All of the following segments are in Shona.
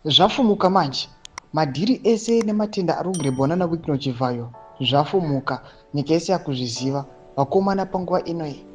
Zvafumuka manje. Madhiri ese nematenda ari kugirebwana naWickno Chivayo zvafumuka. Nyika yese yakuzviziva. Vakomana panguva inoyi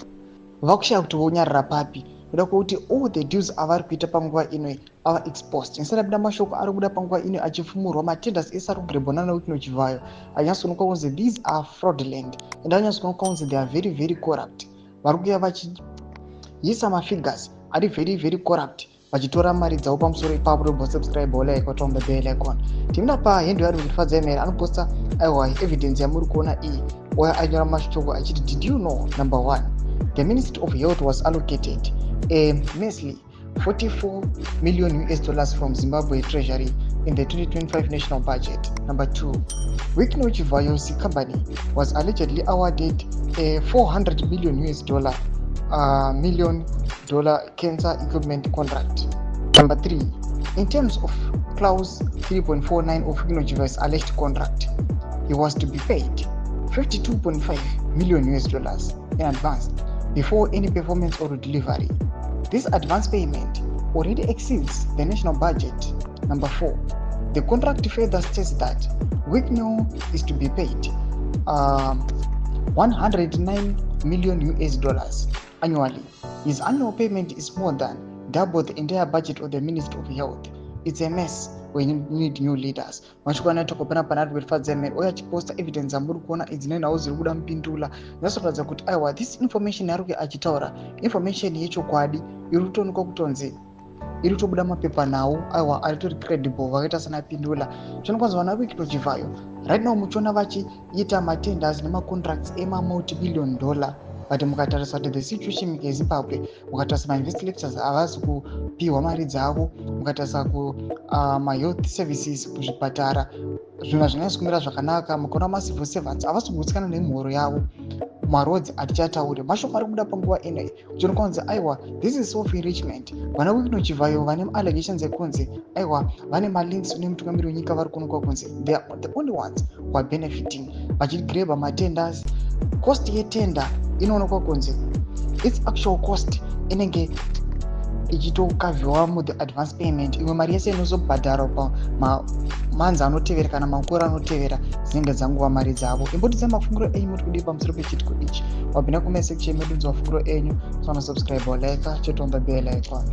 vakushaya kuti vonyarara papi. Kuda kuti all the deals avari kuita panguva inoyi ava exposed. Instead buda mashoko ari kuda panguva inoyi achifumurwa matenders ese ari kugirebwana naWickno Chivayo anyatsooneka kunzi these are fraudulent and anyatsooneka kunzi they are very very corrupt. Vari kuuya vachiisa mafigures ari very very corrupt. Vachitora mari dzavo pamusoro ipapo dobosubscribe like watomba bell icon. Timina pa hendo yari kufadza email anoposta aiwa evidence yamuri kuona iyi. Oya anyora mashoko achiti did you know number 1 the Ministry of Health was allocated a measly $44 million from Zimbabwe Treasury in the 2025 national budget. Number 2, Wickno Chivayo's company was allegedly awarded a $400 million cancer equipment contract. Number 3, in terms of clause 3.49 of Wickno Chivayo's alleged contract, he was to be paid $52.5 million in advance before any performance or delivery. This advance payment already exceeds the national budget. Number 4, the contract further states that Wickno is to be paid $109 million annually. His annual payment is more than double the entire budget of the Ministry of Health. It's a mess when you need new leaders. Mashoko anatoko panari kufadza email oya chiposta evidence amuri kuona idzine nawo ziri kuda mupindula zvinoratidza kuti aiwa this information ari achitaura information yechokwadi iri kutoonekwa kutonzi iri kutobuda mapepa nawo aiwa aritori credible vakaita sana pindula. Zvinokwanza vana Wickno Chivayo right now muchiona vachiita matenders nemacontracts multi-billion dollar. But mukatarisa kuti the situation munyika yeZimbabwe, mukatarisa ma-investigators havasi kupiwa mari dzavo, mukatarisa ma-health services kuzvipatara, zvinhu hazvinasi kumira zvakanaka, mukaona ma-civil servants havasi kugutsikana nemhoro yavo, marodzi hatichatauri. Mashoko ari kubuda panguva inoyi uchioneka kunzi aiwa this is self-enrichment. Vana Wickno Chivayo vane allegations ekunzi aiwa vane malinks nemutungamiri wenyika vari kuonekwa kunzi they are the only ones who are benefiting vachigreba matenders. Cost yetenda inoonekwa kunzi its actual cost inenge ichitokavhiwa muthe advance payment. Imwe mari yese inozobhadharwa pamanzi anotevera kana makore anotevera dzinenge dzanguva mari dzavo. Imbotidze mafungiro enyu muri kudii pamusoro pechitiko ichi. Wabvina kumasection medu nzwa mafungiro enyu, subscribe like chotomba bell icon.